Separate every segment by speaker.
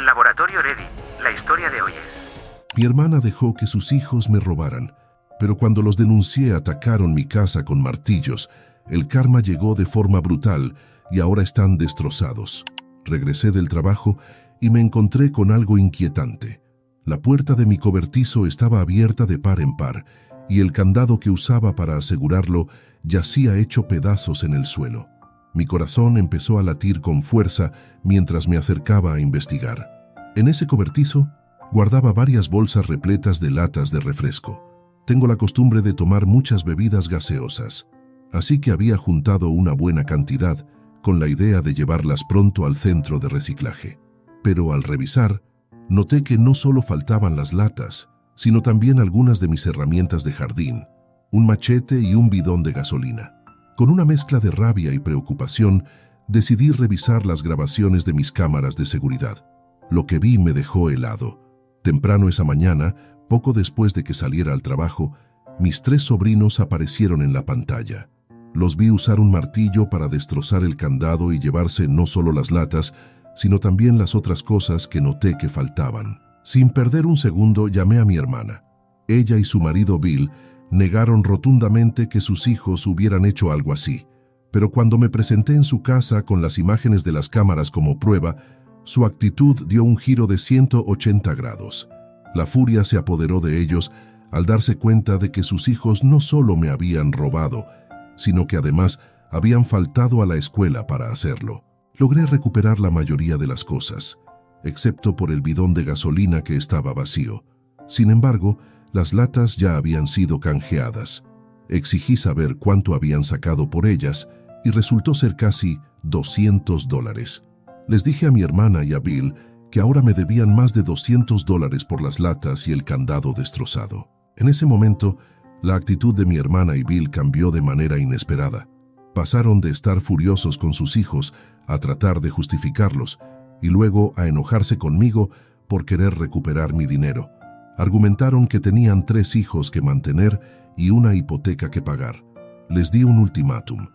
Speaker 1: Laboratorio Ready, la historia de hoy es...
Speaker 2: Mi hermana dejó que sus hijos me robaran, pero cuando los denuncié atacaron mi casa con martillos. El karma llegó de forma brutal y ahora están destrozados. Regresé del trabajo y me encontré con algo inquietante. La puerta de mi cobertizo estaba abierta de par en par y el candado que usaba para asegurarlo yacía hecho pedazos en el suelo. Mi corazón empezó a latir con fuerza mientras me acercaba a investigar. En ese cobertizo guardaba varias bolsas repletas de latas de refresco. Tengo la costumbre de tomar muchas bebidas gaseosas, así que había juntado una buena cantidad con la idea de llevarlas pronto al centro de reciclaje. Pero al revisar, noté que no solo faltaban las latas, sino también algunas de mis herramientas de jardín, un machete y un bidón de gasolina. Con una mezcla de rabia y preocupación, decidí revisar las grabaciones de mis cámaras de seguridad. Lo que vi me dejó helado. Temprano esa mañana, poco después de que saliera al trabajo, mis 3 sobrinos aparecieron en la pantalla. Los vi usar un martillo para destrozar el candado y llevarse no solo las latas, sino también las otras cosas que noté que faltaban. Sin perder un segundo, llamé a mi hermana. Ella y su marido Bill negaron rotundamente que sus hijos hubieran hecho algo así, pero cuando me presenté en su casa con las imágenes de las cámaras como prueba, su actitud dio un giro de 180 grados. La furia se apoderó de ellos al darse cuenta de que sus hijos no solo me habían robado, sino que además habían faltado a la escuela para hacerlo. Logré recuperar la mayoría de las cosas, excepto por el bidón de gasolina que estaba vacío. Sin embargo, las latas ya habían sido canjeadas. Exigí saber cuánto habían sacado por ellas y resultó ser casi $200. Les dije a mi hermana y a Bill que ahora me debían más de $200 por las latas y el candado destrozado. En ese momento, la actitud de mi hermana y Bill cambió de manera inesperada. Pasaron de estar furiosos con sus hijos a tratar de justificarlos y luego a enojarse conmigo por querer recuperar mi dinero. Argumentaron que tenían 3 hijos que mantener y una hipoteca que pagar. Les di un ultimátum: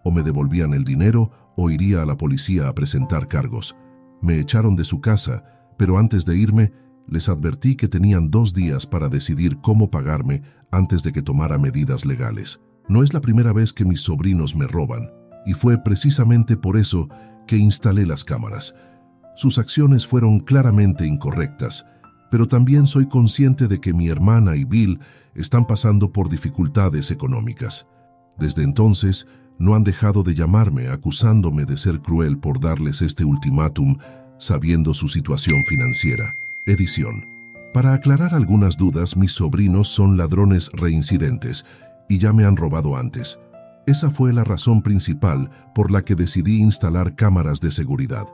Speaker 2: o me devolvían el dinero o iría a la policía a presentar cargos. Me echaron de su casa, pero antes de irme, les advertí que tenían 2 días para decidir cómo pagarme antes de que tomara medidas legales. No es la primera vez que mis sobrinos me roban, y fue precisamente por eso que instalé las cámaras. Sus acciones fueron claramente incorrectas, pero también soy consciente de que mi hermana y Bill están pasando por dificultades económicas. Desde entonces, no han dejado de llamarme acusándome de ser cruel por darles este ultimátum, sabiendo su situación financiera. Edición. Para aclarar algunas dudas, mis sobrinos son ladrones reincidentes y ya me han robado antes. Esa fue la razón principal por la que decidí instalar cámaras de seguridad.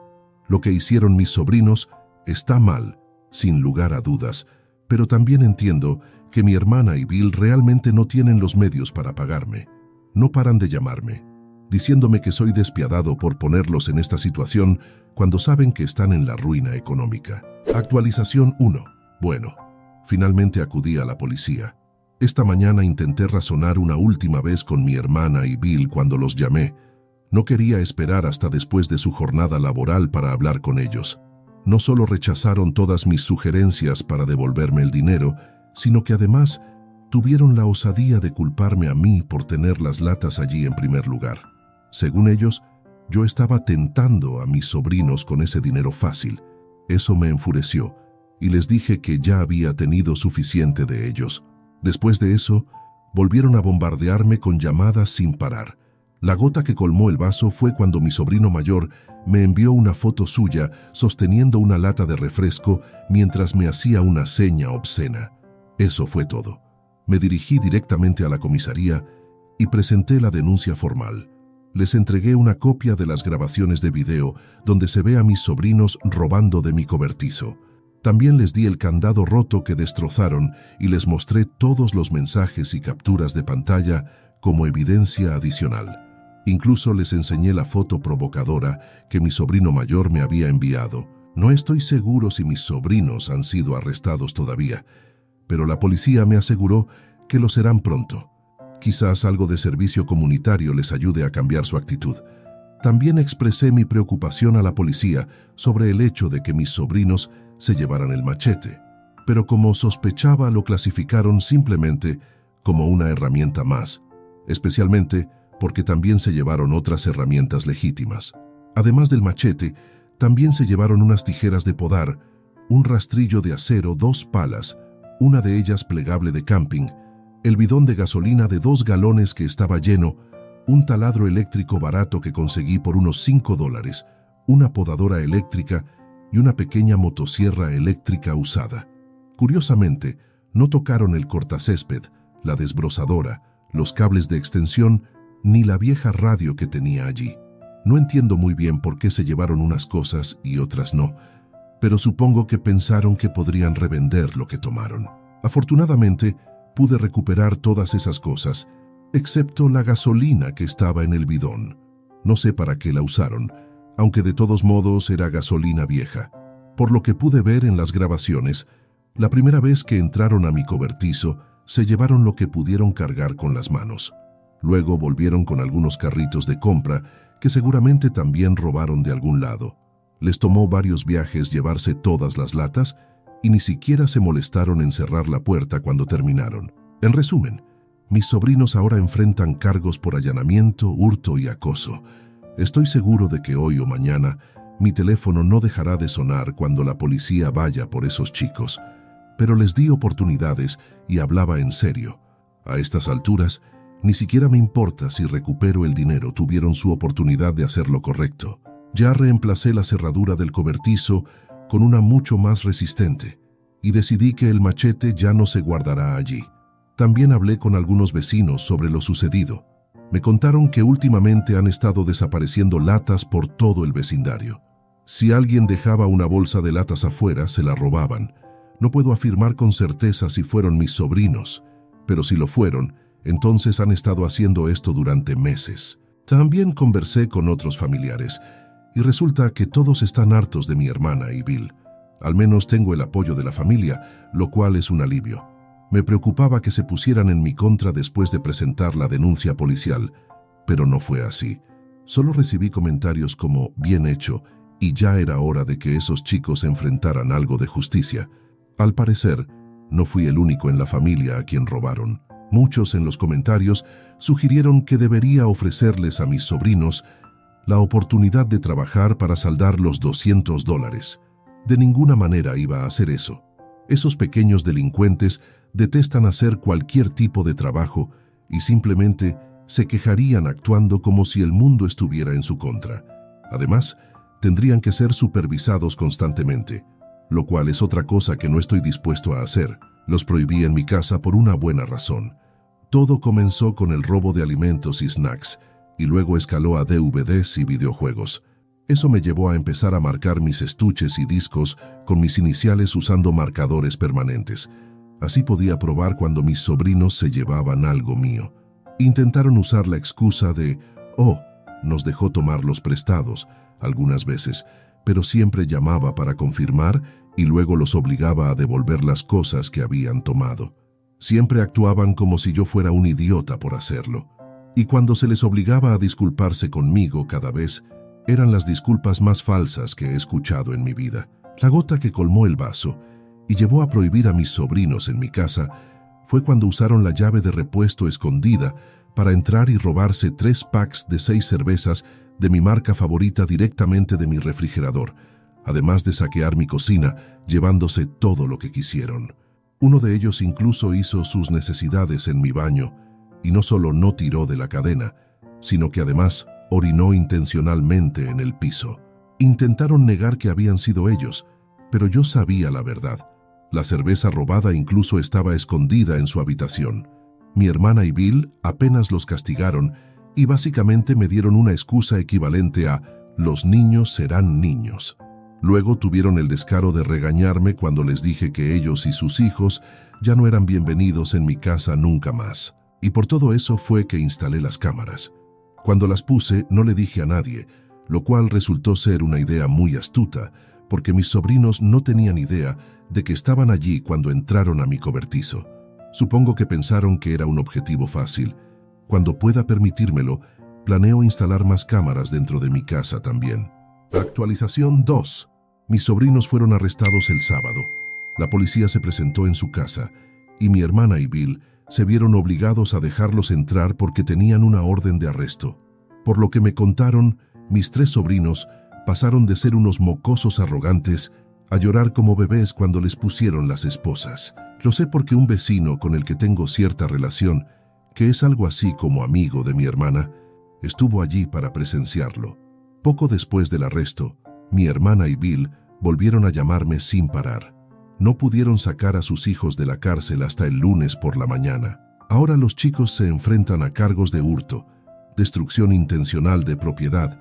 Speaker 2: Lo que hicieron mis sobrinos está mal, sin lugar a dudas, pero también entiendo que mi hermana y Bill realmente no tienen los medios para pagarme. No paran de llamarme, diciéndome que soy despiadado por ponerlos en esta situación cuando saben que están en la ruina económica. Actualización 1. Bueno, finalmente acudí a la policía. Esta mañana intenté razonar una última vez con mi hermana y Bill cuando los llamé. No quería esperar hasta después de su jornada laboral para hablar con ellos. No solo rechazaron todas mis sugerencias para devolverme el dinero, sino que además tuvieron la osadía de culparme a mí por tener las latas allí en primer lugar. Según ellos, yo estaba tentando a mis sobrinos con ese dinero fácil. Eso me enfureció y les dije que ya había tenido suficiente de ellos. Después de eso, volvieron a bombardearme con llamadas sin parar. La gota que colmó el vaso fue cuando mi sobrino mayor me envió una foto suya sosteniendo una lata de refresco mientras me hacía una seña obscena. Eso fue todo. Me dirigí directamente a la comisaría y presenté la denuncia formal. Les entregué una copia de las grabaciones de video donde se ve a mis sobrinos robando de mi cobertizo. También les di el candado roto que destrozaron y les mostré todos los mensajes y capturas de pantalla como evidencia adicional. Incluso les enseñé la foto provocadora que mi sobrino mayor me había enviado. No estoy seguro si mis sobrinos han sido arrestados todavía, pero la policía me aseguró que lo serán pronto. Quizás algo de servicio comunitario les ayude a cambiar su actitud. También expresé mi preocupación a la policía sobre el hecho de que mis sobrinos se llevaran el machete, pero como sospechaba lo clasificaron simplemente como una herramienta más, especialmente porque también se llevaron otras herramientas legítimas. Además del machete, también se llevaron unas tijeras de podar, un rastrillo de acero, 2 palas, una de ellas plegable de camping, el bidón de gasolina de 2 galones que estaba lleno, un taladro eléctrico barato que conseguí por unos $5, una podadora eléctrica y una pequeña motosierra eléctrica usada. Curiosamente, no tocaron el cortacésped, la desbrozadora, los cables de extensión, ni la vieja radio que tenía allí. No entiendo muy bien por qué se llevaron unas cosas y otras no, pero supongo que pensaron que podrían revender lo que tomaron. Afortunadamente, pude recuperar todas esas cosas, excepto la gasolina que estaba en el bidón. No sé para qué la usaron, aunque de todos modos era gasolina vieja. Por lo que pude ver en las grabaciones, la primera vez que entraron a mi cobertizo, se llevaron lo que pudieron cargar con las manos. Luego volvieron con algunos carritos de compra que seguramente también robaron de algún lado. Les tomó varios viajes llevarse todas las latas y ni siquiera se molestaron en cerrar la puerta cuando terminaron. En resumen, mis sobrinos ahora enfrentan cargos por allanamiento, hurto y acoso. Estoy seguro de que hoy o mañana mi teléfono no dejará de sonar cuando la policía vaya por esos chicos. Pero les di oportunidades y hablaba en serio. A estas alturas, ni siquiera me importa si recupero el dinero, tuvieron su oportunidad de hacer lo correcto. Ya reemplacé la cerradura del cobertizo con una mucho más resistente y decidí que el machete ya no se guardará allí. También hablé con algunos vecinos sobre lo sucedido. Me contaron que últimamente han estado desapareciendo latas por todo el vecindario. Si alguien dejaba una bolsa de latas afuera, se la robaban. No puedo afirmar con certeza si fueron mis sobrinos, pero si lo fueron, entonces han estado haciendo esto durante meses. También conversé con otros familiares y resulta que todos están hartos de mi hermana y Bill. Al menos tengo el apoyo de la familia, lo cual es un alivio. Me preocupaba que se pusieran en mi contra después de presentar la denuncia policial, pero no fue así. Solo recibí comentarios como bien hecho y ya era hora de que esos chicos enfrentaran algo de justicia. Al parecer, no fui el único en la familia a quien robaron. Muchos en los comentarios sugirieron que debería ofrecerles a mis sobrinos la oportunidad de trabajar para saldar los $200. De ninguna manera iba a hacer eso. Esos pequeños delincuentes detestan hacer cualquier tipo de trabajo y simplemente se quejarían actuando como si el mundo estuviera en su contra. Además, tendrían que ser supervisados constantemente, lo cual es otra cosa que no estoy dispuesto a hacer. Los prohibí en mi casa por una buena razón. Todo comenzó con el robo de alimentos y snacks, y luego escaló a DVDs y videojuegos. Eso me llevó a empezar a marcar mis estuches y discos con mis iniciales usando marcadores permanentes. Así podía probar cuando mis sobrinos se llevaban algo mío. Intentaron usar la excusa de, nos dejó tomar los prestados, algunas veces, pero siempre llamaba para confirmar y luego los obligaba a devolver las cosas que habían tomado. Siempre actuaban como si yo fuera un idiota por hacerlo. Y cuando se les obligaba a disculparse conmigo cada vez, eran las disculpas más falsas que he escuchado en mi vida. La gota que colmó el vaso y llevó a prohibir a mis sobrinos en mi casa fue cuando usaron la llave de repuesto escondida para entrar y robarse 3 packs de 6 cervezas de mi marca favorita directamente de mi refrigerador, además de saquear mi cocina, llevándose todo lo que quisieron. Uno de ellos incluso hizo sus necesidades en mi baño, y no solo no tiró de la cadena, sino que además orinó intencionalmente en el piso. Intentaron negar que habían sido ellos, pero yo sabía la verdad. La cerveza robada incluso estaba escondida en su habitación. Mi hermana y Bill apenas los castigaron y básicamente me dieron una excusa equivalente a «los niños serán niños». Luego tuvieron el descaro de regañarme cuando les dije que ellos y sus hijos ya no eran bienvenidos en mi casa nunca más. Y por todo eso fue que instalé las cámaras. Cuando las puse no le dije a nadie, lo cual resultó ser una idea muy astuta, porque mis sobrinos no tenían idea de que estaban allí cuando entraron a mi cobertizo. Supongo que pensaron que era un objetivo fácil. Cuando pueda permitírmelo, Planeo instalar más cámaras dentro de mi casa también. Actualización 2. Mis sobrinos fueron arrestados el sábado. La policía se presentó en su casa y mi hermana y Bill se vieron obligados a dejarlos entrar porque tenían una orden de arresto. Por lo que me contaron, mis 3 sobrinos pasaron de ser unos mocosos arrogantes a llorar como bebés cuando les pusieron las esposas. Lo sé porque un vecino con el que tengo cierta relación, que es algo así como amigo de mi hermana, estuvo allí para presenciarlo. Poco después del arresto, mi hermana y Bill volvieron a llamarme sin parar. No pudieron sacar a sus hijos de la cárcel hasta el lunes por la mañana. Ahora los chicos se enfrentan a cargos de hurto, destrucción intencional de propiedad,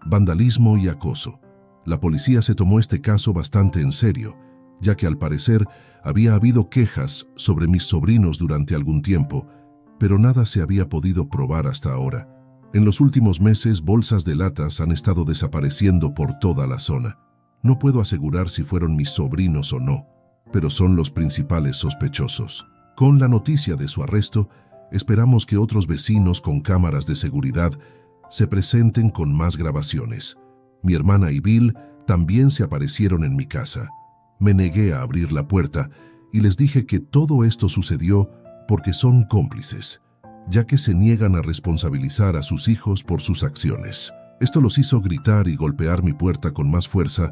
Speaker 2: vandalismo y acoso. La policía se tomó este caso bastante en serio, ya que al parecer había habido quejas sobre mis sobrinos durante algún tiempo, pero nada se había podido probar hasta ahora. En los últimos meses, bolsas de latas han estado desapareciendo por toda la zona. No puedo asegurar si fueron mis sobrinos o no, pero son los principales sospechosos. Con la noticia de su arresto, esperamos que otros vecinos con cámaras de seguridad se presenten con más grabaciones. Mi hermana y Bill también se aparecieron en mi casa. Me negué a abrir la puerta y les dije que todo esto sucedió porque son cómplices, ya que se niegan a responsabilizar a sus hijos por sus acciones. Esto los hizo gritar y golpear mi puerta con más fuerza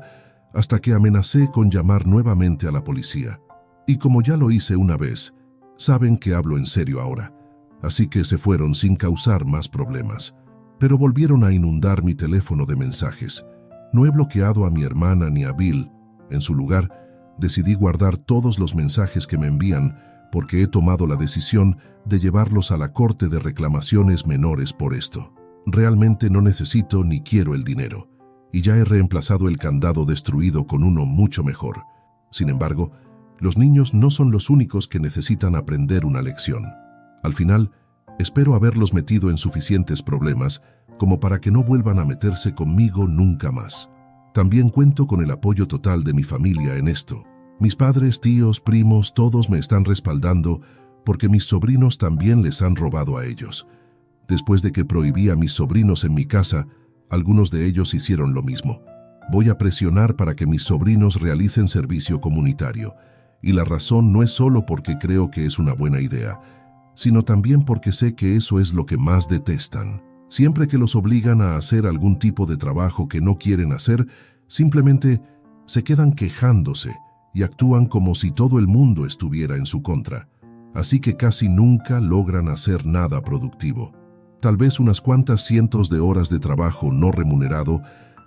Speaker 2: hasta que amenacé con llamar nuevamente a la policía. Y como ya lo hice una vez, saben que hablo en serio ahora, así que se fueron sin causar más problemas. Pero volvieron a inundar mi teléfono de mensajes. No he bloqueado a mi hermana ni a Bill. En su lugar, decidí guardar todos los mensajes que me envían porque he tomado la decisión de llevarlos a la Corte de Reclamaciones Menores por esto. Realmente no necesito ni quiero el dinero, y ya he reemplazado el candado destruido con uno mucho mejor. Sin embargo, los niños no son los únicos que necesitan aprender una lección. Al final, espero haberlos metido en suficientes problemas como para que no vuelvan a meterse conmigo nunca más. También cuento con el apoyo total de mi familia en esto. Mis padres, tíos, primos, todos me están respaldando porque mis sobrinos también les han robado a ellos. Después de que prohibí a mis sobrinos en mi casa, algunos de ellos hicieron lo mismo. Voy a presionar para que mis sobrinos realicen servicio comunitario. Y la razón no es solo porque creo que es una buena idea, sino también porque sé que eso es lo que más detestan. Siempre que los obligan a hacer algún tipo de trabajo que no quieren hacer, simplemente se quedan quejándose y actúan como si todo el mundo estuviera en su contra. Así que casi nunca logran hacer nada productivo. Tal vez unas cuantas cientos de horas de trabajo no remunerado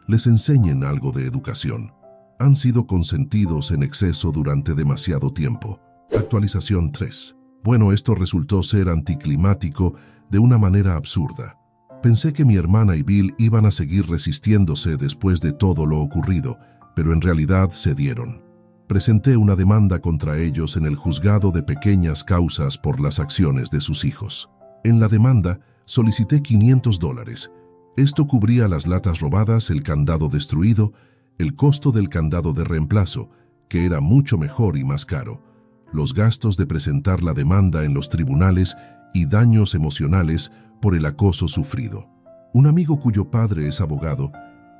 Speaker 2: les enseñen algo de educación. Han sido consentidos en exceso durante demasiado tiempo. Actualización 3. Bueno, esto resultó ser anticlimático de una manera absurda. Pensé que mi hermana y Bill iban a seguir resistiéndose después de todo lo ocurrido, pero en realidad cedieron. Presenté una demanda contra ellos en el juzgado de pequeñas causas por las acciones de sus hijos. En la demanda, solicité $500. Esto cubría las latas robadas, el candado destruido, el costo del candado de reemplazo, que era mucho mejor y más caro, los gastos de presentar la demanda en los tribunales y daños emocionales por el acoso sufrido. Un amigo cuyo padre es abogado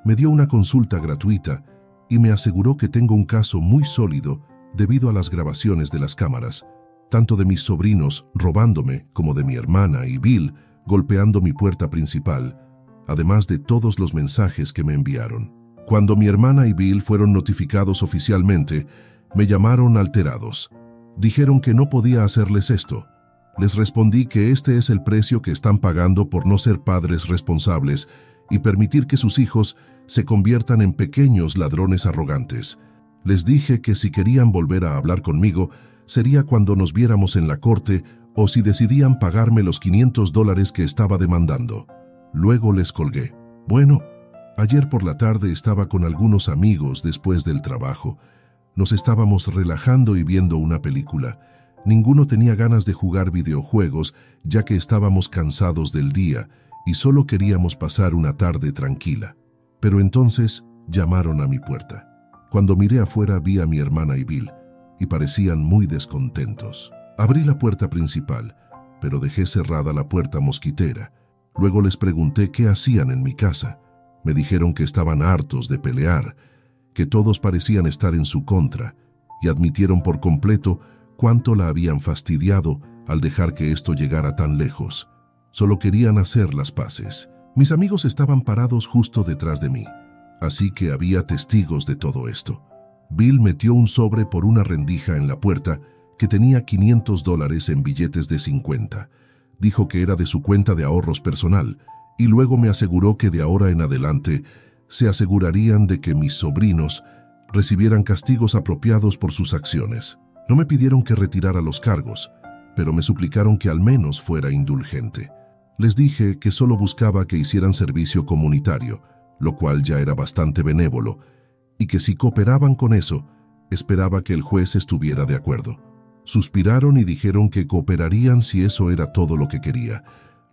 Speaker 2: me dio una consulta gratuita y me aseguró que tengo un caso muy sólido debido a las grabaciones de las cámaras, tanto de mis sobrinos robándome como de mi hermana y Bill golpeando mi puerta principal, además de todos los mensajes que me enviaron. Cuando mi hermana y Bill fueron notificados oficialmente, me llamaron alterados. Dijeron que no podía hacerles esto. Les respondí que este es el precio que están pagando por no ser padres responsables y permitir que sus hijos se conviertan en pequeños ladrones arrogantes. Les dije que si querían volver a hablar conmigo, sería cuando nos viéramos en la corte o si decidían pagarme los $500 que estaba demandando. Luego les colgué. Bueno, ayer por la tarde estaba con algunos amigos después del trabajo. Nos estábamos relajando y viendo una película. Ninguno tenía ganas de jugar videojuegos, ya que estábamos cansados del día y solo queríamos pasar una tarde tranquila. Pero entonces llamaron a mi puerta. Cuando miré afuera vi a mi hermana y Bill, y parecían muy descontentos. Abrí la puerta principal, pero dejé cerrada la puerta mosquitera. Luego les pregunté qué hacían en mi casa. Me dijeron que estaban hartos de pelear, que todos parecían estar en su contra, y admitieron por completo cuánto la habían fastidiado al dejar que esto llegara tan lejos. Solo querían hacer las paces. Mis amigos estaban parados justo detrás de mí, así que había testigos de todo esto. Bill metió un sobre por una rendija en la puerta que tenía $500 en billetes de 50. Dijo que era de su cuenta de ahorros personal y luego me aseguró que de ahora en adelante se asegurarían de que mis sobrinos recibieran castigos apropiados por sus acciones. No me pidieron que retirara los cargos, pero me suplicaron que al menos fuera indulgente. Les dije que solo buscaba que hicieran servicio comunitario, lo cual ya era bastante benévolo, y que si cooperaban con eso, esperaba que el juez estuviera de acuerdo. Suspiraron y dijeron que cooperarían si eso era todo lo que quería.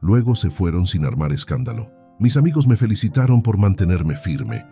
Speaker 2: Luego se fueron sin armar escándalo. Mis amigos me felicitaron por mantenerme firme.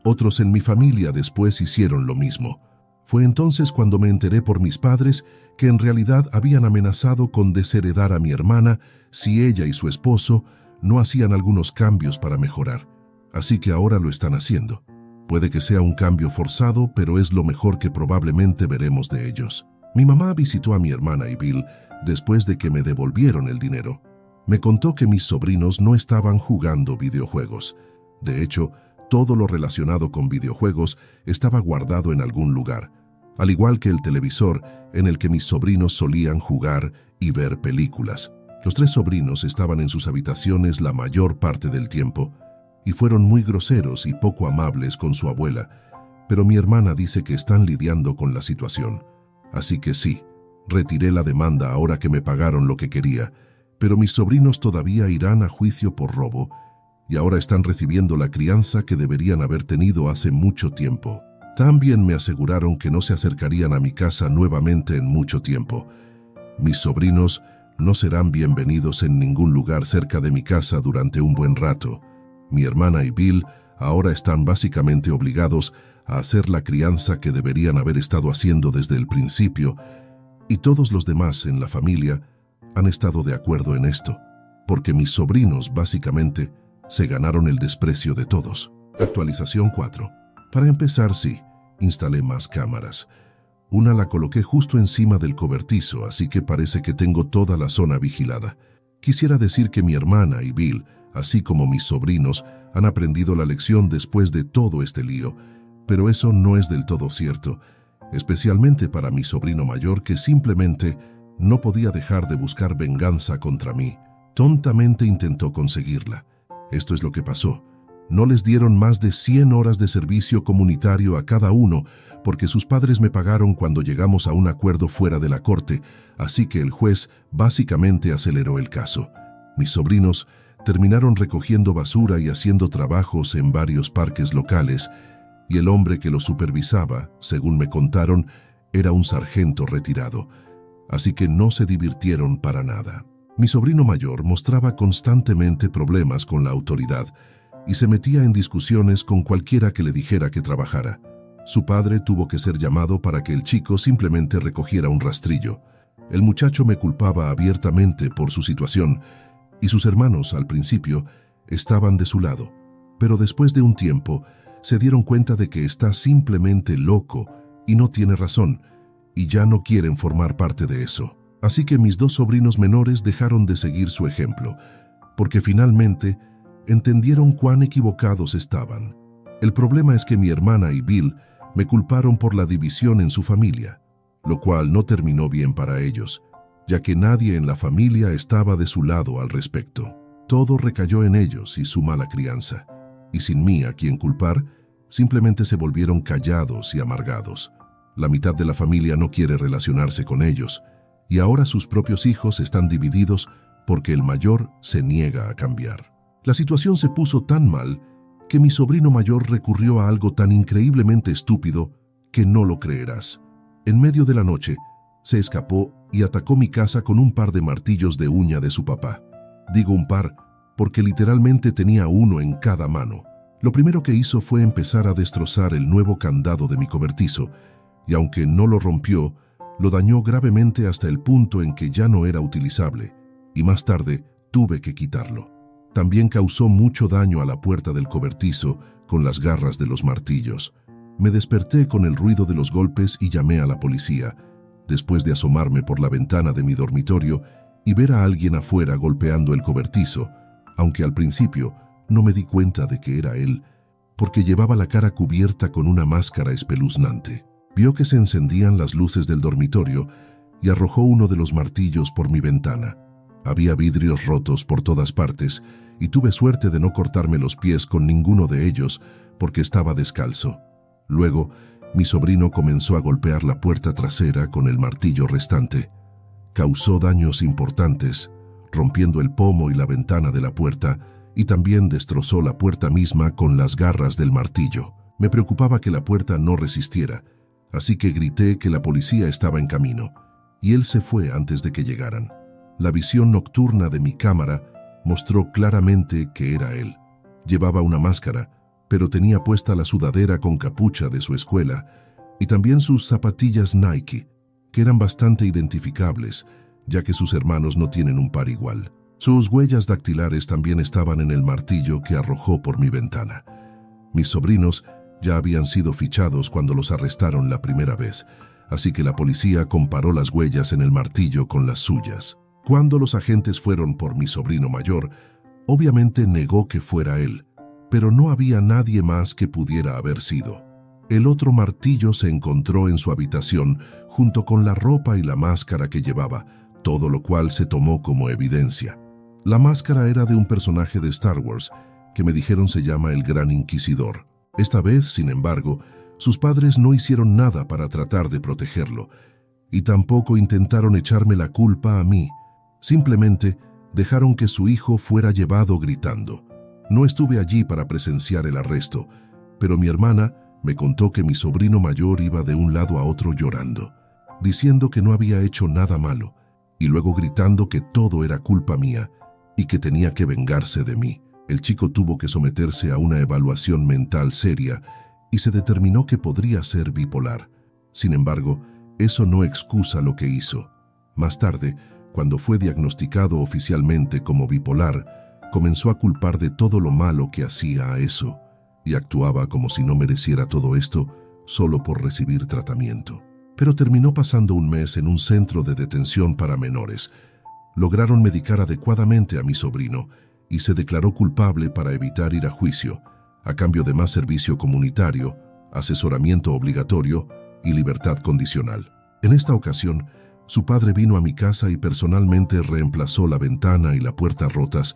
Speaker 2: Otros en mi familia después hicieron lo mismo. Fue entonces cuando me enteré por mis padres que en realidad habían amenazado con desheredar a mi hermana si ella y su esposo no hacían algunos cambios para mejorar. Así que ahora lo están haciendo. Puede que sea un cambio forzado, pero es lo mejor que probablemente veremos de ellos. Mi mamá visitó a mi hermana y Bill después de que me devolvieron el dinero. Me contó que mis sobrinos no estaban jugando videojuegos. De hecho, todo lo relacionado con videojuegos estaba guardado en algún lugar, al igual que el televisor en el que mis sobrinos solían jugar y ver películas. Los 3 sobrinos estaban en sus habitaciones la mayor parte del tiempo y fueron muy groseros y poco amables con su abuela, pero mi hermana dice que están lidiando con la situación. Así que sí, retiré la demanda ahora que me pagaron lo que quería, pero mis sobrinos todavía irán a juicio por robo y ahora están recibiendo la crianza que deberían haber tenido hace mucho tiempo. También me aseguraron que no se acercarían a mi casa nuevamente en mucho tiempo. Mis sobrinos no serán bienvenidos en ningún lugar cerca de mi casa durante un buen rato. Mi hermana y Bill ahora están básicamente obligados a hacer la crianza que deberían haber estado haciendo desde el principio, y todos los demás en la familia han estado de acuerdo en esto, porque mis sobrinos básicamente se ganaron el desprecio de todos. Actualización 4. Para empezar, sí, instalé más cámaras. Una la coloqué justo encima del cobertizo, así que parece que tengo toda la zona vigilada. Quisiera decir que mi hermana y Bill, así como mis sobrinos, han aprendido la lección después de todo este lío, pero eso no es del todo cierto, especialmente para mi sobrino mayor que simplemente no podía dejar de buscar venganza contra mí. Tontamente intentó conseguirla. Esto es lo que pasó. No les dieron más de 100 horas de servicio comunitario a cada uno porque sus padres me pagaron cuando llegamos a un acuerdo fuera de la corte, así que el juez básicamente aceleró el caso. Mis sobrinos terminaron recogiendo basura y haciendo trabajos en varios parques locales, y el hombre que los supervisaba, según me contaron, era un sargento retirado, así que no se divirtieron para nada. Mi sobrino mayor mostraba constantemente problemas con la autoridad y se metía en discusiones con cualquiera que le dijera que trabajara. Su padre tuvo que ser llamado para que el chico simplemente recogiera un rastrillo. El muchacho me culpaba abiertamente por su situación y sus hermanos, al principio, estaban de su lado, pero después de un tiempo se dieron cuenta de que está simplemente loco y no tiene razón, y ya no quieren formar parte de eso. Así que mis 2 sobrinos menores dejaron de seguir su ejemplo, porque finalmente entendieron cuán equivocados estaban. El problema es que mi hermana y Bill me culparon por la división en su familia, lo cual no terminó bien para ellos, ya que nadie en la familia estaba de su lado al respecto. Todo recayó en ellos y su mala crianza, y sin mí a quien culpar, simplemente se volvieron callados y amargados. La mitad de la familia no quiere relacionarse con ellos, y ahora sus propios hijos están divididos porque el mayor se niega a cambiar. La situación se puso tan mal que mi sobrino mayor recurrió a algo tan increíblemente estúpido que no lo creerás. En medio de la noche, se escapó y atacó mi casa con un par de martillos de uña de su papá. Digo un par porque literalmente tenía uno en cada mano. Lo primero que hizo fue empezar a destrozar el nuevo candado de mi cobertizo, y aunque no lo rompió, lo dañó gravemente hasta el punto en que ya no era utilizable, y más tarde tuve que quitarlo. También causó mucho daño a la puerta del cobertizo con las garras de los martillos. Me desperté con el ruido de los golpes y llamé a la policía, después de asomarme por la ventana de mi dormitorio y ver a alguien afuera golpeando el cobertizo, aunque al principio no me di cuenta de que era él, porque llevaba la cara cubierta con una máscara espeluznante. Vio que se encendían las luces del dormitorio y arrojó uno de los martillos por mi ventana. Había vidrios rotos por todas partes y tuve suerte de no cortarme los pies con ninguno de ellos porque estaba descalzo. Luego, mi sobrino comenzó a golpear la puerta trasera con el martillo restante. Causó daños importantes, rompiendo el pomo y la ventana de la puerta, y también destrozó la puerta misma con las garras del martillo. Me preocupaba que la puerta no resistiera, así que grité que la policía estaba en camino, y él se fue antes de que llegaran. La visión nocturna de mi cámara mostró claramente que era él. Llevaba una máscara, pero tenía puesta la sudadera con capucha de su escuela y también sus zapatillas Nike, que eran bastante identificables, ya que sus hermanos no tienen un par igual. Sus huellas dactilares también estaban en el martillo que arrojó por mi ventana. Mis sobrinos ya habían sido fichados cuando los arrestaron la primera vez, así que la policía comparó las huellas en el martillo con las suyas. Cuando los agentes fueron por mi sobrino mayor, obviamente negó que fuera él, pero no había nadie más que pudiera haber sido. El otro martillo se encontró en su habitación junto con la ropa y la máscara que llevaba, todo lo cual se tomó como evidencia. La máscara era de un personaje de Star Wars, que me dijeron se llama el Gran Inquisidor. Esta vez, sin embargo, sus padres no hicieron nada para tratar de protegerlo, y tampoco intentaron echarme la culpa a mí. Simplemente dejaron que su hijo fuera llevado gritando. No estuve allí para presenciar el arresto, pero mi hermana me contó que mi sobrino mayor iba de un lado a otro llorando, diciendo que no había hecho nada malo, y luego gritando que todo era culpa mía y que tenía que vengarse de mí. El chico tuvo que someterse a una evaluación mental seria y se determinó que podría ser bipolar. Sin embargo, eso no excusa lo que hizo. Más tarde, cuando fue diagnosticado oficialmente como bipolar, comenzó a culpar de todo lo malo que hacía a eso y actuaba como si no mereciera todo esto solo por recibir tratamiento. Pero terminó pasando un mes en un centro de detención para menores. Lograron medicar adecuadamente a mi sobrino y se declaró culpable para evitar ir a juicio, a cambio de más servicio comunitario, asesoramiento obligatorio y libertad condicional. En esta ocasión, su padre vino a mi casa y personalmente reemplazó la ventana y la puerta rotas,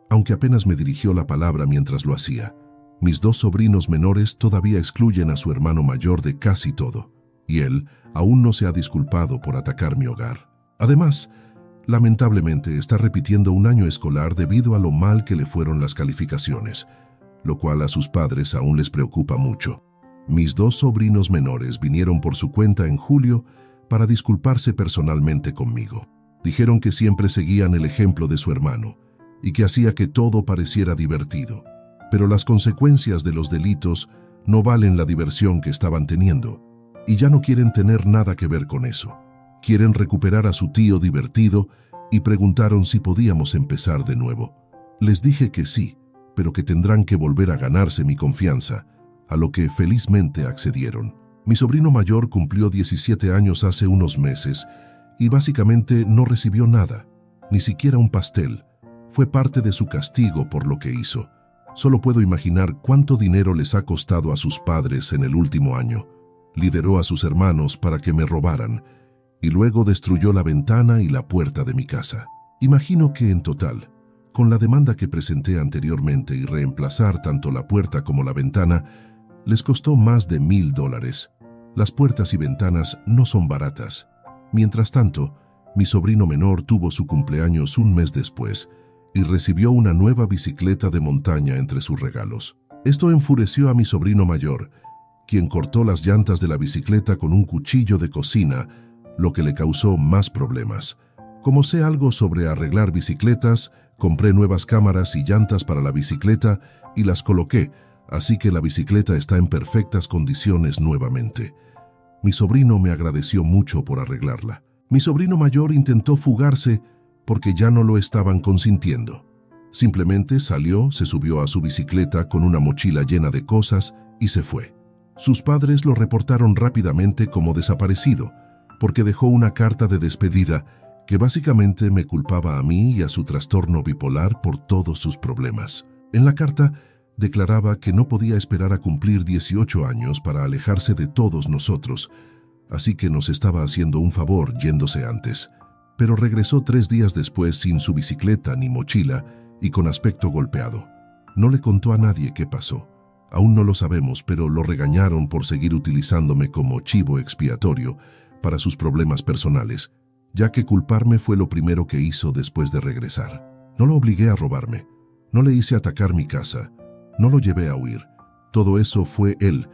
Speaker 2: aunque apenas me dirigió la palabra mientras lo hacía. Mis dos sobrinos menores todavía excluyen a su hermano mayor de casi todo, y él aún no se ha disculpado por atacar mi hogar. Además, lamentablemente está repitiendo un año escolar debido a lo mal que le fueron las calificaciones, lo cual a sus padres aún les preocupa mucho. Mis dos sobrinos menores vinieron por su cuenta en julio para disculparse personalmente conmigo. Dijeron que siempre seguían el ejemplo de su hermano y que hacía que todo pareciera divertido. Pero las consecuencias de los delitos no valen la diversión que estaban teniendo y ya no quieren tener nada que ver con eso. Quieren recuperar a su tío divertido y preguntaron si podíamos empezar de nuevo. Les dije que sí, pero que tendrán que volver a ganarse mi confianza, a lo que felizmente accedieron. Mi sobrino mayor cumplió 17 años hace unos meses y básicamente no recibió nada, ni siquiera un pastel. Fue parte de su castigo por lo que hizo. Solo puedo imaginar cuánto dinero les ha costado a sus padres en el último año. Lideró a sus hermanos para que me robaran y luego destruyó la ventana y la puerta de mi casa. Imagino que en total, con la demanda que presenté anteriormente y reemplazar tanto la puerta como la ventana, les costó más de $1,000. Las puertas y ventanas no son baratas. Mientras tanto, mi sobrino menor tuvo su cumpleaños un mes después y recibió una nueva bicicleta de montaña entre sus regalos. Esto enfureció a mi sobrino mayor, quien cortó las llantas de la bicicleta con un cuchillo de cocina, lo que le causó más problemas. Como sé algo sobre arreglar bicicletas, compré nuevas cámaras y llantas para la bicicleta y las coloqué, así que la bicicleta está en perfectas condiciones nuevamente. Mi sobrino me agradeció mucho por arreglarla. Mi sobrino mayor intentó fugarse porque ya no lo estaban consintiendo. Simplemente salió, se subió a su bicicleta con una mochila llena de cosas y se fue. Sus padres lo reportaron rápidamente como desaparecido, porque dejó una carta de despedida que básicamente me culpaba a mí y a su trastorno bipolar por todos sus problemas. En la carta declaraba que no podía esperar a cumplir 18 años para alejarse de todos nosotros, así que nos estaba haciendo un favor yéndose antes. Pero regresó 3 días después sin su bicicleta ni mochila y con aspecto golpeado. No le contó a nadie qué pasó. Aún no lo sabemos, pero lo regañaron por seguir utilizándome como chivo expiatorio para sus problemas personales, ya que culparme fue lo primero que hizo después de regresar. No lo obligué a robarme, no le hice atacar mi casa, no lo llevé a huir. Todo eso fue él,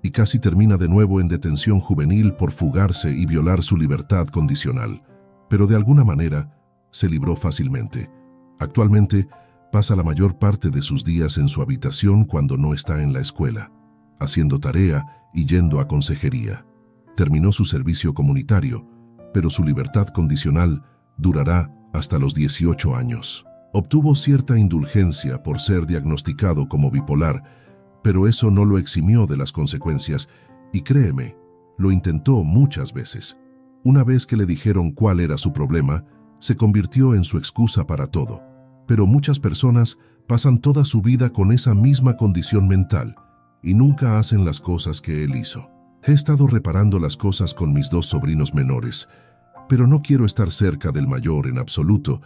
Speaker 2: y casi termina de nuevo en detención juvenil por fugarse y violar su libertad condicional. Pero de alguna manera se libró fácilmente. Actualmente pasa la mayor parte de sus días en su habitación cuando no está en la escuela, haciendo tarea y yendo a consejería. Terminó su servicio comunitario, pero su libertad condicional durará hasta los 18 años. Obtuvo cierta indulgencia por ser diagnosticado como bipolar, pero eso no lo eximió de las consecuencias, y créeme, lo intentó muchas veces. Una vez que le dijeron cuál era su problema, se convirtió en su excusa para todo. Pero muchas personas pasan toda su vida con esa misma condición mental y nunca hacen las cosas que él hizo. He estado reparando las cosas con mis 2 sobrinos menores, pero no quiero estar cerca del mayor en absoluto,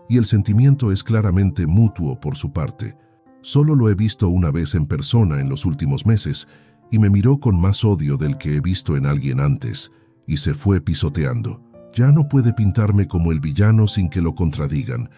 Speaker 2: y el sentimiento es claramente mutuo por su parte. Solo lo he visto una vez en persona en los últimos meses, y me miró con más odio del que he visto en alguien antes, y se fue pisoteando. Ya no puede pintarme como el villano sin que lo contradigan,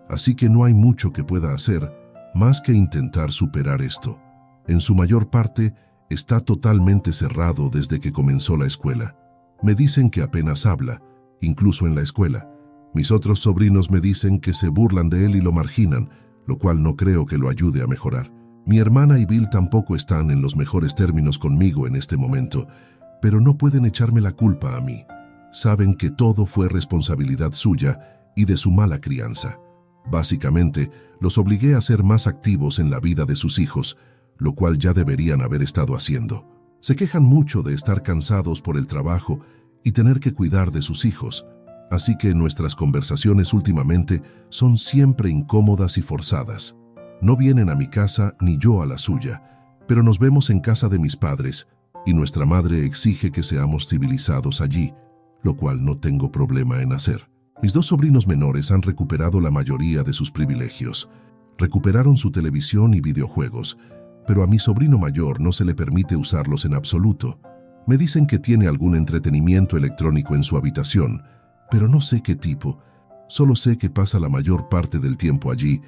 Speaker 2: así que no hay mucho que pueda hacer más que intentar superar esto. En su mayor parte, está totalmente cerrado desde que comenzó la escuela. Me dicen que apenas habla, incluso en la escuela. Mis otros sobrinos me dicen que se burlan de él y lo marginan, lo cual no creo que lo ayude a mejorar. Mi hermana y Bill tampoco están en los mejores términos conmigo en este momento, pero no pueden echarme la culpa a mí. Saben que todo fue responsabilidad suya y de su mala crianza. Básicamente, los obligué a ser más activos en la vida de sus hijos, lo cual ya deberían haber estado haciendo. Se quejan mucho de estar cansados por el trabajo y tener que cuidar de sus hijos, así que nuestras conversaciones últimamente son siempre incómodas y forzadas. No vienen a mi casa ni yo a la suya, pero nos vemos en casa de mis padres y nuestra madre exige que seamos civilizados allí, lo cual no tengo problema en hacer. Mis 2 sobrinos menores han recuperado la mayoría de sus privilegios. Recuperaron su televisión y videojuegos, pero a mi sobrino mayor no se le permite usarlos en absoluto. Me dicen que tiene algún entretenimiento electrónico en su habitación, pero no sé qué tipo. Solo sé que pasa la mayor parte del tiempo allí,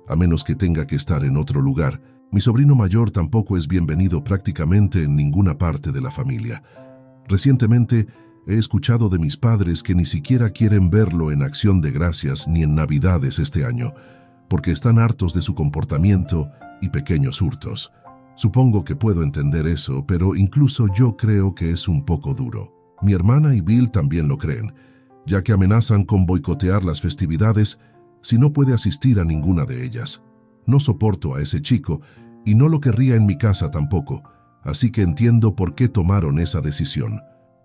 Speaker 2: a menos que tenga que estar en otro lugar. Mi sobrino mayor tampoco es bienvenido prácticamente en ninguna parte de la familia. Recientemente he escuchado de mis padres que ni siquiera quieren verlo en Acción de Gracias ni en Navidades este año, porque están hartos de su comportamiento y pequeños hurtos. Supongo que puedo entender eso, pero incluso yo creo que es un poco duro. Mi hermana y Bill también lo creen, ya que amenazan con boicotear las festividades si no puede asistir a ninguna de ellas. No soporto a ese chico y no lo querría en mi casa tampoco, así que entiendo por qué tomaron esa decisión.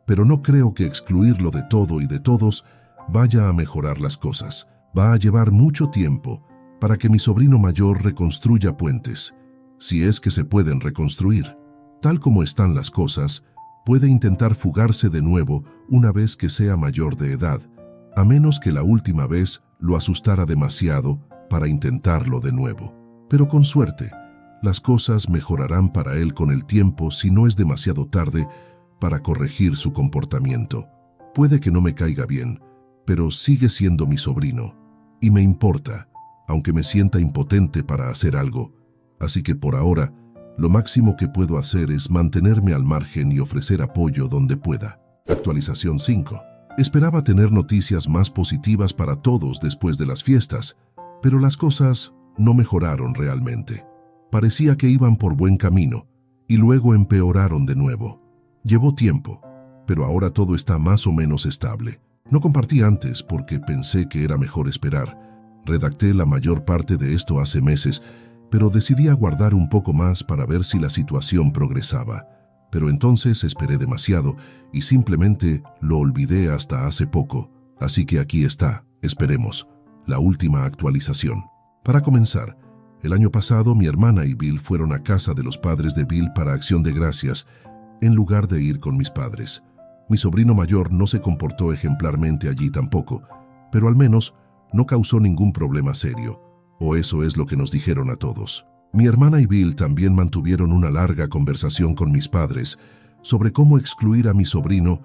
Speaker 2: Pero no creo que excluirlo de todo y de todos vaya a mejorar las cosas. Va a llevar mucho tiempo para que mi sobrino mayor reconstruya puentes, si es que se pueden reconstruir. Tal como están las cosas, puede intentar fugarse de nuevo una vez que sea mayor de edad, a menos que la última vez lo asustara demasiado para intentarlo de nuevo. Pero con suerte, las cosas mejorarán para él con el tiempo si no es demasiado tarde para corregir su comportamiento. Puede que no me caiga bien, pero sigue siendo mi sobrino, y me importa, aunque me sienta impotente para hacer algo. Así que por ahora, lo máximo que puedo hacer es mantenerme al margen y ofrecer apoyo donde pueda. Actualización 5. Esperaba tener noticias más positivas para todos después de las fiestas, pero las cosas no mejoraron realmente. Parecía que iban por buen camino, y luego empeoraron de nuevo. Llevó tiempo, pero ahora todo está más o menos estable. No compartí antes porque pensé que era mejor esperar, Redacté la mayor parte de esto hace meses, pero decidí aguardar un poco más para ver si la situación progresaba. Pero entonces esperé demasiado y simplemente lo olvidé hasta hace poco. Así que aquí está, esperemos, la última actualización. Para comenzar, el año pasado mi hermana y Bill fueron a casa de los padres de Bill para Acción de Gracias, en lugar de ir con mis padres. Mi sobrino mayor no se comportó ejemplarmente allí tampoco, pero al menos no causó ningún problema serio, o eso es lo que nos dijeron a todos. Mi hermana y Bill también mantuvieron una larga conversación con mis padres sobre cómo excluir a mi sobrino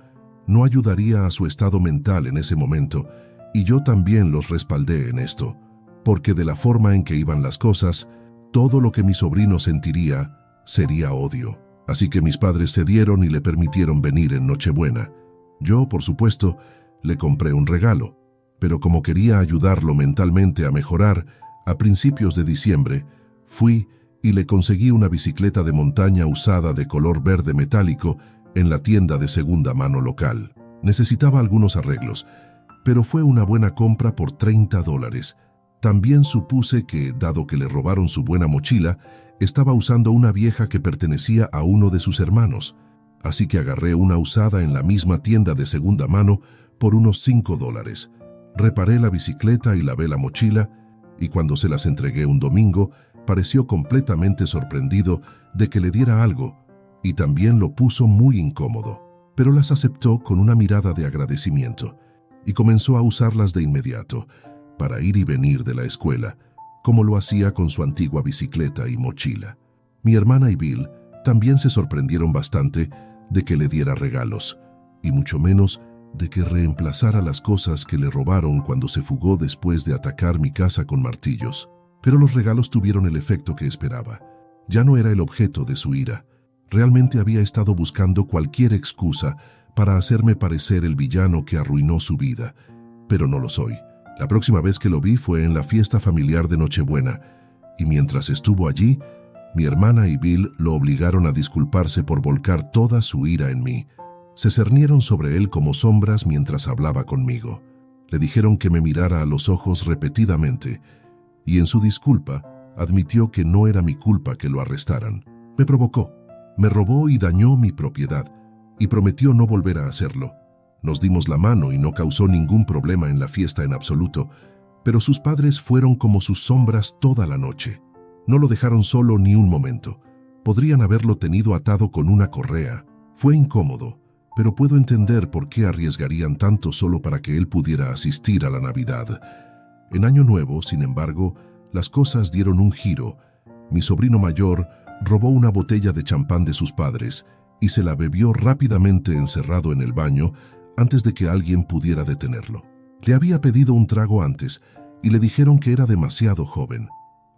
Speaker 2: no ayudaría a su estado mental en ese momento, y yo también los respaldé en esto, porque de la forma en que iban las cosas, todo lo que mi sobrino sentiría sería odio. Así que mis padres cedieron y le permitieron venir en Nochebuena. Yo, por supuesto, le compré un regalo, pero como quería ayudarlo mentalmente a mejorar, a principios de diciembre, fui y le conseguí una bicicleta de montaña usada de color verde metálico en la tienda de segunda mano local. Necesitaba algunos arreglos, pero fue una buena compra por $30. También supuse que, dado que le robaron su buena mochila, estaba usando una vieja que pertenecía a uno de sus hermanos, así que agarré una usada en la misma tienda de segunda mano por unos $5. Reparé la bicicleta y lavé la mochila, y cuando se las entregué un domingo, pareció completamente sorprendido de que le diera algo, y también lo puso muy incómodo, pero las aceptó con una mirada de agradecimiento, y comenzó a usarlas de inmediato, para ir y venir de la escuela, como lo hacía con su antigua bicicleta y mochila. Mi hermana y Bill también se sorprendieron bastante de que le diera regalos, y mucho menos de que reemplazara las cosas que le robaron cuando se fugó después de atacar mi casa con martillos. Pero los regalos tuvieron el efecto que esperaba. Ya no era el objeto de su ira. Realmente había estado buscando cualquier excusa para hacerme parecer el villano que arruinó su vida, pero no lo soy. La próxima vez que lo vi fue en la fiesta familiar de Nochebuena, y mientras estuvo allí, mi hermana y Bill lo obligaron a disculparse por volcar toda su ira en mí. Se cernieron sobre él como sombras mientras hablaba conmigo. Le dijeron que me mirara a los ojos repetidamente, y en su disculpa admitió que no era mi culpa que lo arrestaran. Me provocó, me robó y dañó mi propiedad, y prometió no volver a hacerlo. Nos dimos la mano y no causó ningún problema en la fiesta en absoluto, pero sus padres fueron como sus sombras toda la noche. No lo dejaron solo ni un momento. Podrían haberlo tenido atado con una correa. Fue incómodo, pero puedo entender por qué arriesgarían tanto solo para que él pudiera asistir a la Navidad. En Año Nuevo, sin embargo, las cosas dieron un giro. Mi sobrino mayor robó una botella de champán de sus padres y se la bebió rápidamente encerrado en el baño antes de que alguien pudiera detenerlo. Le había pedido un trago antes y le dijeron que era demasiado joven,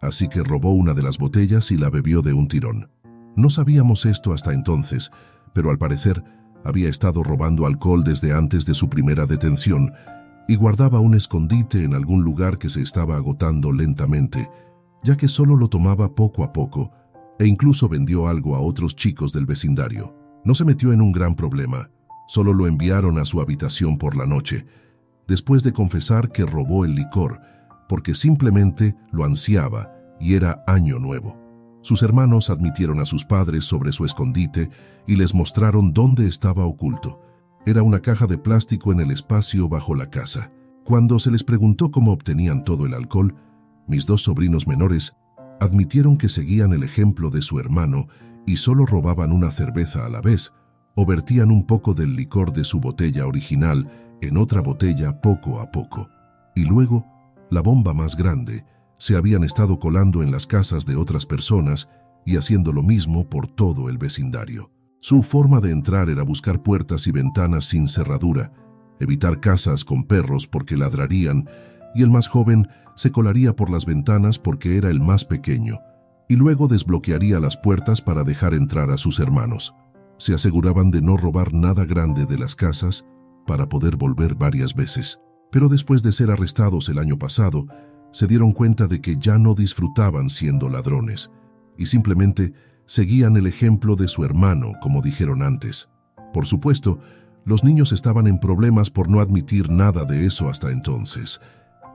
Speaker 2: así que robó una de las botellas y la bebió de un tirón. No sabíamos esto hasta entonces, pero al parecer había estado robando alcohol desde antes de su primera detención y guardaba un escondite en algún lugar que se estaba agotando lentamente, ya que solo lo tomaba poco a poco e incluso vendió algo a otros chicos del vecindario. No se metió en un gran problema, solo lo enviaron a su habitación por la noche, después de confesar que robó el licor, porque simplemente lo ansiaba y era Año Nuevo. Sus hermanos admitieron a sus padres sobre su escondite y les mostraron dónde estaba oculto. Era una caja de plástico en el espacio bajo la casa. Cuando se les preguntó cómo obtenían todo el alcohol, mis dos sobrinos menores admitieron que seguían el ejemplo de su hermano y solo robaban una cerveza a la vez, o vertían un poco del licor de su botella original en otra botella poco a poco. Y luego, la bomba más grande, se habían estado colando en las casas de otras personas y haciendo lo mismo por todo el vecindario. Su forma de entrar era buscar puertas y ventanas sin cerradura, evitar casas con perros porque ladrarían, y el más joven se colaría por las ventanas porque era el más pequeño, y luego desbloquearía las puertas para dejar entrar a sus hermanos. Se aseguraban de no robar nada grande de las casas para poder volver varias veces. Pero después de ser arrestados el año pasado, se dieron cuenta de que ya no disfrutaban siendo ladrones y simplemente seguían el ejemplo de su hermano, como dijeron antes. Por supuesto, los niños estaban en problemas por no admitir nada de eso hasta entonces,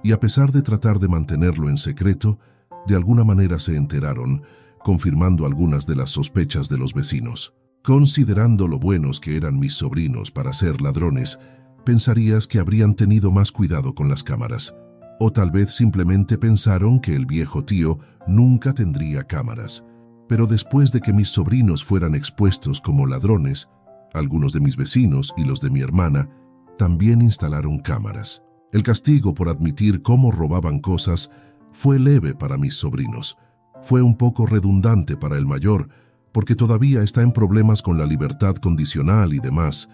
Speaker 2: y a pesar de tratar de mantenerlo en secreto, de alguna manera se enteraron, confirmando algunas de las sospechas de los vecinos. Considerando lo buenos que eran mis sobrinos para ser ladrones, pensarías que habrían tenido más cuidado con las cámaras. O tal vez simplemente pensaron que el viejo tío nunca tendría cámaras. Pero después de que mis sobrinos fueran expuestos como ladrones, algunos de mis vecinos y los de mi hermana también instalaron cámaras. El castigo por admitir cómo robaban cosas fue leve para mis sobrinos. Fue un poco redundante para el mayor, porque todavía está en problemas con la libertad condicional y demás,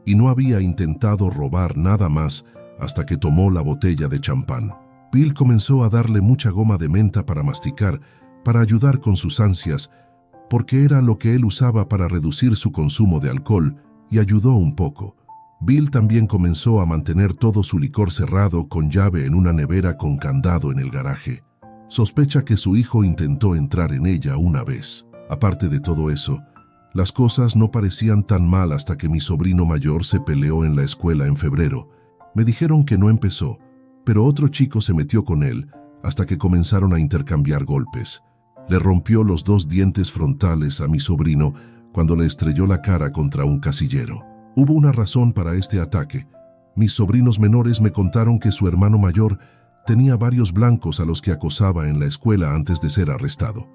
Speaker 2: y no había intentado robar nada más hasta que tomó la botella de champán. Bill comenzó a darle mucha goma de menta para masticar, para ayudar con sus ansias, porque era lo que él usaba para reducir su consumo de alcohol, y ayudó un poco. Bill también comenzó a mantener todo su licor cerrado con llave en una nevera con candado en el garaje. Sospecha que su hijo intentó entrar en ella una vez. Aparte de todo eso, las cosas no parecían tan mal hasta que mi sobrino mayor se peleó en la escuela en febrero. Me dijeron que no empezó, pero otro chico se metió con él hasta que comenzaron a intercambiar golpes. Le rompió los 2 dientes frontales a mi sobrino cuando le estrelló la cara contra un casillero. Hubo una razón para este ataque. Mis sobrinos menores me contaron que su hermano mayor tenía varios blancos a los que acosaba en la escuela antes de ser arrestado.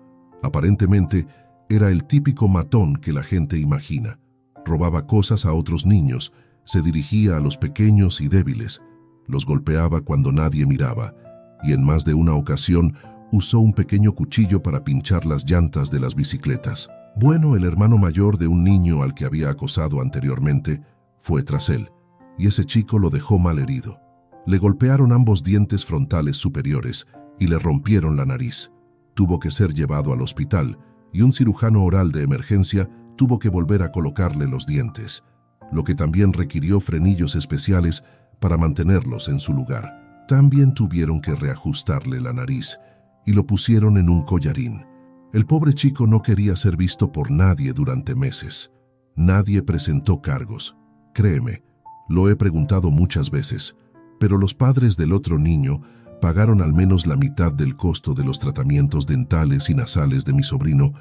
Speaker 2: Aparentemente, era el típico matón que la gente imagina. Robaba cosas a otros niños, se dirigía a los pequeños y débiles, los golpeaba cuando nadie miraba, y en más de una ocasión usó un pequeño cuchillo para pinchar las llantas de las bicicletas. Bueno, el hermano mayor de un niño al que había acosado anteriormente fue tras él, y ese chico lo dejó mal herido. Le golpearon ambos dientes frontales superiores y le rompieron la nariz. Tuvo que ser llevado al hospital, y un cirujano oral de emergencia tuvo que volver a colocarle los dientes, lo que también requirió frenillos especiales para mantenerlos en su lugar. También tuvieron que reajustarle la nariz y lo pusieron en un collarín. El pobre chico no quería ser visto por nadie durante meses. Nadie presentó cargos. Créeme, lo he preguntado muchas veces, pero los padres del otro niño pagaron al menos la mitad del costo de los tratamientos dentales y nasales de mi sobrino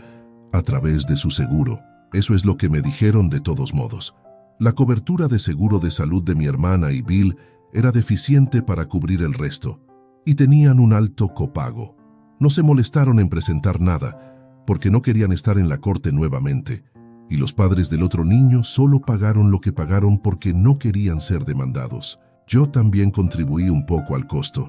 Speaker 2: a través de su seguro. Eso es lo que me dijeron de todos modos. La cobertura de seguro de salud de mi hermana y Bill era deficiente para cubrir el resto, y tenían un alto copago. No se molestaron en presentar nada, porque no querían estar en la corte nuevamente, y los padres del otro niño solo pagaron lo que pagaron porque no querían ser demandados. Yo también contribuí un poco al costo.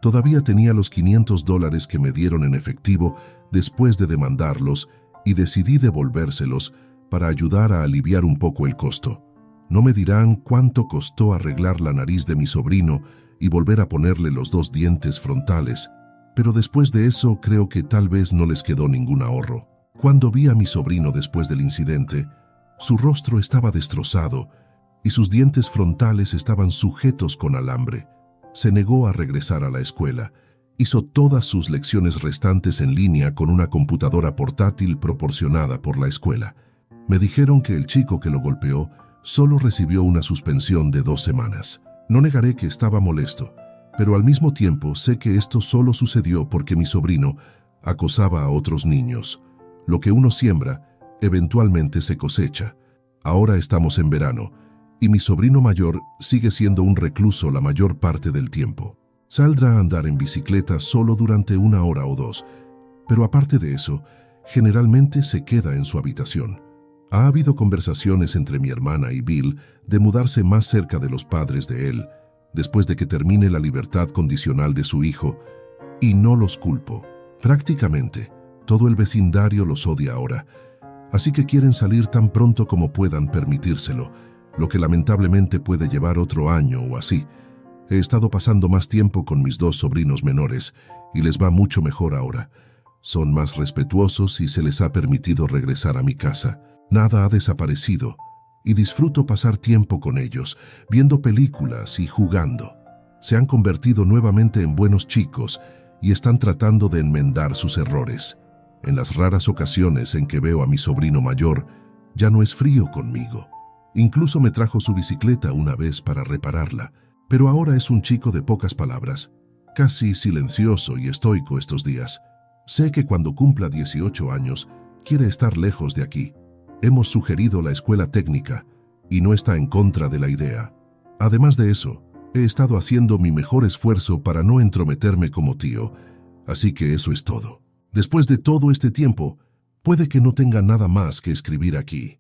Speaker 2: Todavía tenía los $500 que me dieron en efectivo después de demandarlos y decidí devolvérselos para ayudar a aliviar un poco el costo. No me dirán cuánto costó arreglar la nariz de mi sobrino y volver a ponerle los 2 dientes frontales, pero después de eso creo que tal vez no les quedó ningún ahorro. Cuando vi a mi sobrino después del incidente, su rostro estaba destrozado y sus dientes frontales estaban sujetos con alambre. Se negó a regresar a la escuela. Hizo todas sus lecciones restantes en línea con una computadora portátil proporcionada por la escuela. Me dijeron que el chico que lo golpeó solo recibió una suspensión de 2 semanas. No negaré que estaba molesto, pero al mismo tiempo sé que esto solo sucedió porque mi sobrino acosaba a otros niños. Lo que uno siembra, eventualmente se cosecha. Ahora estamos en verano, y mi sobrino mayor sigue siendo un recluso la mayor parte del tiempo. Saldrá a andar en bicicleta solo durante 1 hora o 2, pero aparte de eso, generalmente se queda en su habitación. Ha habido conversaciones entre mi hermana y Bill de mudarse más cerca de los padres de él, después de que termine la libertad condicional de su hijo, y no los culpo. Prácticamente, todo el vecindario los odia ahora, así que quieren salir tan pronto como puedan permitírselo, lo que lamentablemente puede llevar otro año o así. He estado pasando más tiempo con mis 2 sobrinos menores y les va mucho mejor ahora. Son más respetuosos y se les ha permitido regresar a mi casa. Nada ha desaparecido y disfruto pasar tiempo con ellos, viendo películas y jugando. Se han convertido nuevamente en buenos chicos y están tratando de enmendar sus errores. En las raras ocasiones en que veo a mi sobrino mayor, ya no es frío conmigo. Incluso me trajo su bicicleta una vez para repararla, pero ahora es un chico de pocas palabras. casi silencioso y estoico estos días. Sé que cuando cumpla 18 años, quiere estar lejos de aquí. Hemos sugerido la escuela técnica y no está en contra de la idea. Además de eso, he estado haciendo mi mejor esfuerzo para no entrometerme como tío, así que eso es todo. Después de todo este tiempo, puede que no tenga nada más que escribir aquí.